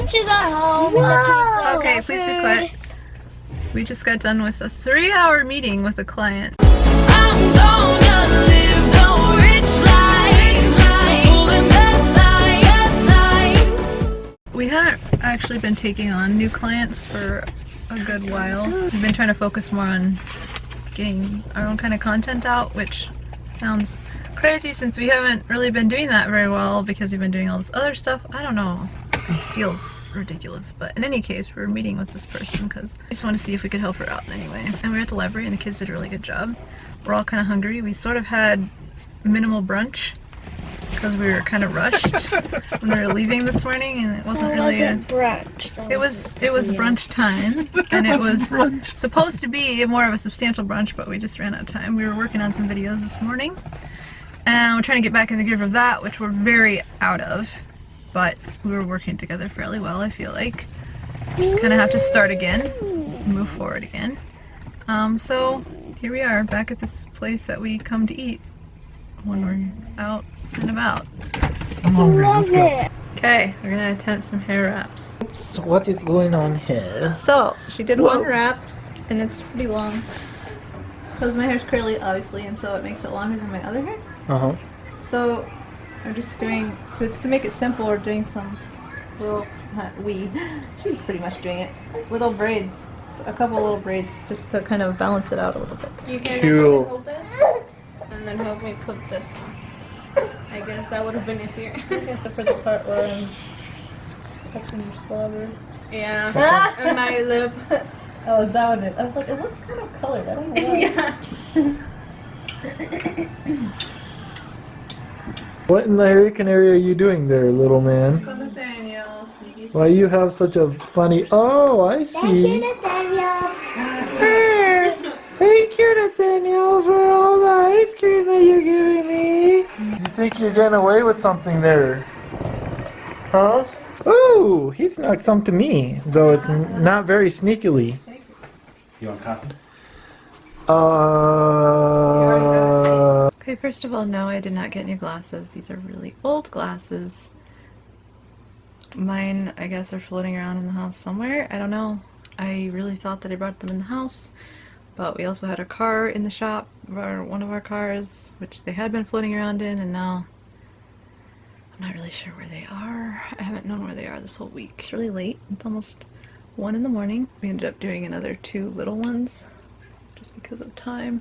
lunch is at home. No. Okay, please be quiet. We just got done with a 3-hour meeting with a client. I'm gonna live the rich life, the best life. We haven't actually been taking on new clients for a good while. We've been trying to focus more on getting our own kind of content out, which sounds crazy since we haven't really been doing that very well because we've been doing all this other stuff. I don't know. It feels ridiculous, but in any case, we're meeting with this person because we just want to see if we could help her out in any way. And we were at the library and the kids did a really good job. We're all kind of hungry. We sort of had minimal brunch because we were kind of rushed when we were leaving this morning, and it wasn't really brunch. It was brunch time, and it was supposed to be more of a substantial brunch, but we just ran out of time. We were working on some videos this morning, and we're trying to get back in the groove of that, which we're very out of, but we were working together fairly well, I feel like. We just kind of have to start again, move forward again. So here we are, back at this place that we come to eat when we're out and about. I'm hungry, let's go. Okay, we're gonna attempt some hair wraps. So what is going on here? So, she did one wrap, and it's pretty long. Because my hair's curly, obviously, and so it makes it longer than my other hair. Uh-huh. So, I'm just doing, so it's to make it simple, we're doing some little, she's pretty much doing it, little braids. So a couple little braids, just to kind of balance it out a little bit. You can Cool. hold this, and then help me put this on. I guess that would have been easier. Except for the part where I'm touching your slobber. Yeah, and my lip. Oh, is that what it is? I was like, it looks kind of colored, I don't know why. Yeah. What in the hurricane area are you doing there, little man? Nathaniel, sneaky. Why you have such a funny... Oh, I see. Thank you, Nathaniel, for all the ice cream that you're giving me. You think you're getting away with something there? Huh? Ooh, he snuck some to me, though it's not very sneakily. You want coffee? Okay, first of all, no, I did not get new glasses. These are really old glasses. Mine, I guess, are floating around in the house somewhere. I don't know. I really thought that I brought them in the house. But we also had a car in the shop, or one of our cars, which they had been floating around in, and now I'm not really sure where they are. I haven't known where they are this whole week. It's really late. It's almost 1 in the morning. We ended up doing another 2 little ones, just because of time.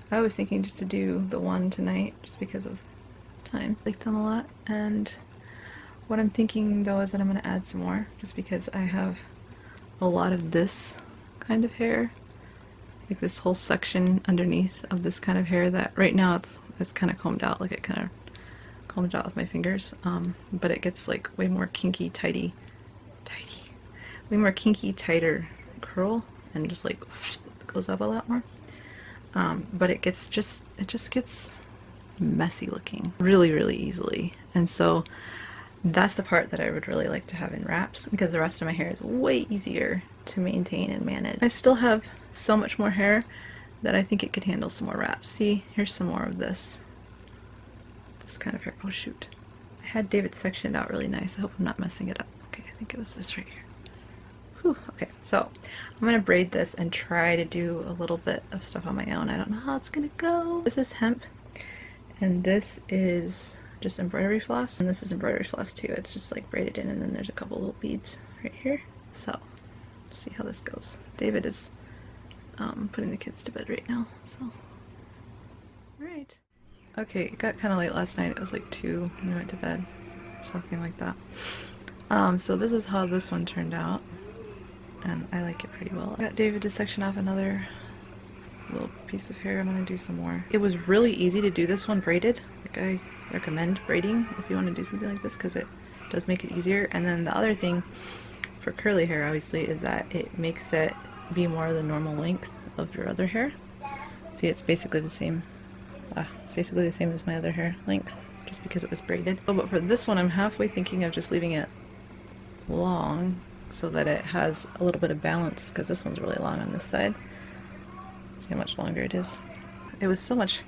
I was thinking just to do the one tonight, just because of time. I like them a lot, and what I'm thinking though is that I'm going to add some more, just because I have a lot of this kind of hair. Like this whole section underneath of this kind of hair that right now it's kind of combed out, like it kind of combed out with my fingers, but it gets like way more kinky, tidy, way more kinky, tighter curl, and just like goes up a lot more. But it just gets messy looking really, really easily, and so that's the part that I would really like to have in wraps, because the rest of my hair is way easier to maintain and manage. I still have so much more hair that I think it could handle some more wraps. See, here's some more of this kind of hair. Oh shoot, I had David sectioned out really nice. I hope I'm not messing it up. Okay, I think it was this right here. Whew, okay, so I'm gonna braid this and try to do a little bit of stuff on my own. I don't know how it's gonna go. This is hemp, and this is just embroidery floss, and this is embroidery floss too. It's just like braided in, and then there's a couple little beads right here. So let's see how this goes. David is putting the kids to bed right now, so alright. Okay, it got kind of late last night. It was like 2 when we went to bed, something like that. So this is how this one turned out, and I like it pretty well. I got David to section off another little piece of hair. I'm gonna do some more. It was really easy to do this one braided. Like, I recommend braiding if you want to do something like this, because it does make it easier. And then the other thing for curly hair, obviously, is that it makes it be more the normal length of your other hair. See, it's basically the same. It's basically the same as my other hair length, just because it was braided. Oh, but for this one, I'm halfway thinking of just leaving it long so that it has a little bit of balance, because this one's really long on this side. See how much longer it is. It was so much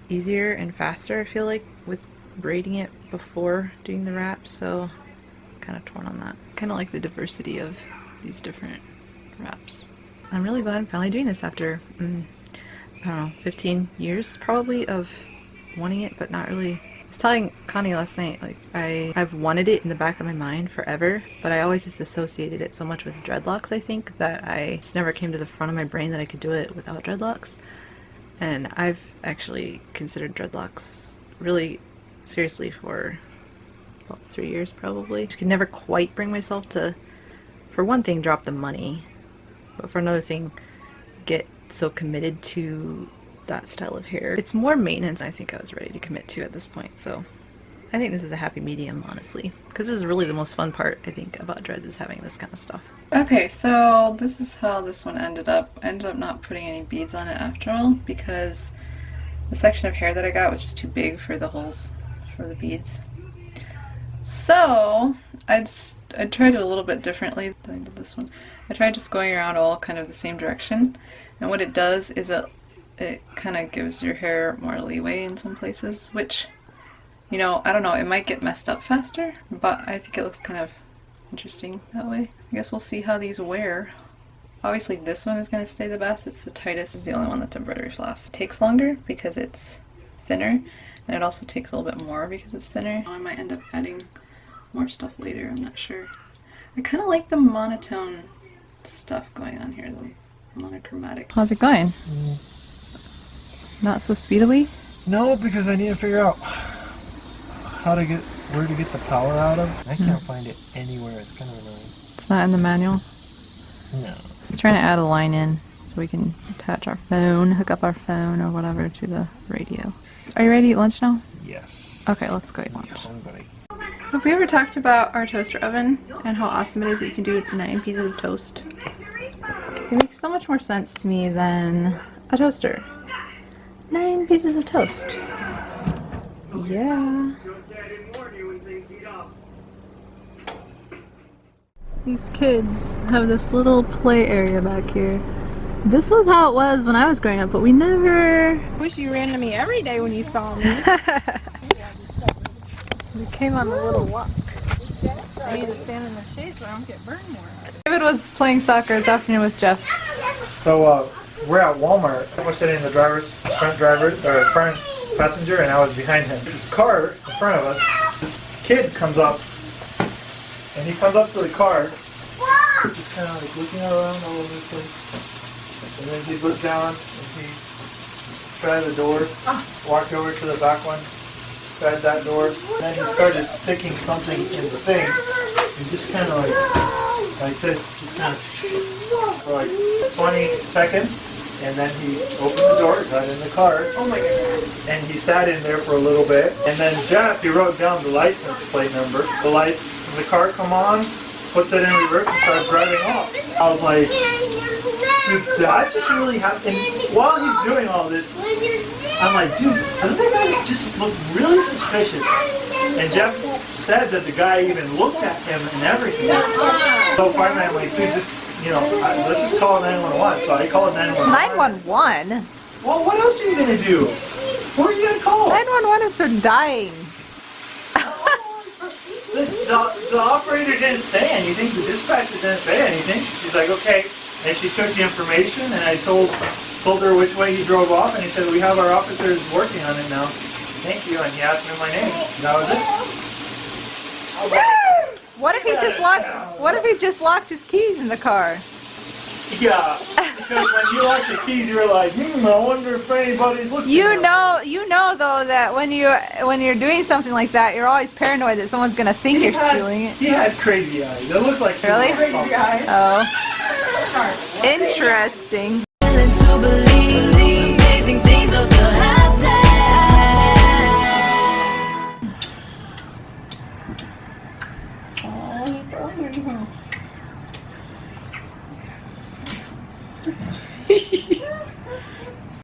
easier and faster, I feel like, with braiding it before doing the wrap, so kind of torn on that. Kind of like the diversity of these different wraps. I'm really glad I'm finally doing this after, I don't know, 15 years probably of wanting it, but not really. I was telling Connie last night, like, I've wanted it in the back of my mind forever, but I always just associated it so much with dreadlocks, I think, that it just never came to the front of my brain that I could do it without dreadlocks. And I've actually considered dreadlocks really seriously for about 3 years probably. I could never quite bring myself to, for one thing, drop the money, but for another thing, get so committed to that style of hair. It's more maintenance than I think I was ready to commit to at this point, so I think this is a happy medium, honestly, because this is really the most fun part, I think, about dreads, is having this kind of stuff. Okay, so this is how this one ended up. I ended up not putting any beads on it after all, because the section of hair that I got was just too big for the holes for the beads. So I tried it a little bit differently than I did this one. I tried just going around all kind of the same direction, and what it does is it kind of gives your hair more leeway in some places, which, you know, I don't know, it might get messed up faster, but I think it looks kind of interesting that way. I guess we'll see how these wear. Obviously this one is going to stay the best. It's the tightest. It's the only one that's embroidery floss. It takes longer because it's thinner, and it also takes a little bit more because it's thinner. I might end up adding more stuff later, I'm not sure. I kind of like the monotone stuff going on here, though. Monochromatic. How's it going? Not so speedily? No, because I need to figure out where to get the power out of. I can't find it anywhere. It's kind of annoying. It's not in the manual? No. Just trying to add a line in so we can attach our phone, hook up our phone or whatever to the radio. Are you ready to eat lunch now? Yes. Okay, let's go eat lunch. Hungry. Have we ever talked about our toaster oven and how awesome it is that you can do 9 pieces of toast? It makes so much more sense to me than a toaster. 9 pieces of toast. Yeah. These kids have this little play area back here. This was how it was when I was growing up, but we never... Wish you ran to me every day when you saw me. We came on a little walk. I need to stand in the shade so I don't get burned more. David was playing soccer this afternoon with Jeff. So we're at Walmart. We're sitting in the front passenger, and I was behind him. This car in front of us. This kid comes up, and he comes up to the car, just kind of like looking around all over the place. And then he looked down and he tried the door, walked over to the back one, tried that door, and then he started sticking something in the thing. And just kind of like this, just kind of for like 20 seconds. And then he opened the door, got in the car. Oh my God. And he sat in there for a little bit. And then Jeff, he wrote down the license plate number. The lights in the car come on, puts it in reverse and starts driving off. I was like, dude, that just really happened. And while he's doing all this, I'm like, dude, doesn't that guy just look really suspicious? And Jeff said that the guy even looked at him and everything. So finally I'm like, dude, just, you know, let's just call 911. So I called 911. 911? Well, what else are you going to do? Who are you going to call? 911 is for dying. The operator didn't say anything. The dispatcher didn't say anything. She's like, okay. And she took the information, and I told her which way he drove off, and he said, we have our officers working on it now. Thank you. And he asked me my name. That was it. What if he just locked? What if he just locked his keys in the car? Yeah, because when you locked the keys, you were like, I wonder if anybody's looking. You know though that when you're doing something like that, you're always paranoid that someone's gonna think you're stealing it. He had crazy eyes. It looked like Really? crazy eyes. Oh, interesting. To believe amazing things also happen. Oh, he's hungry, huh?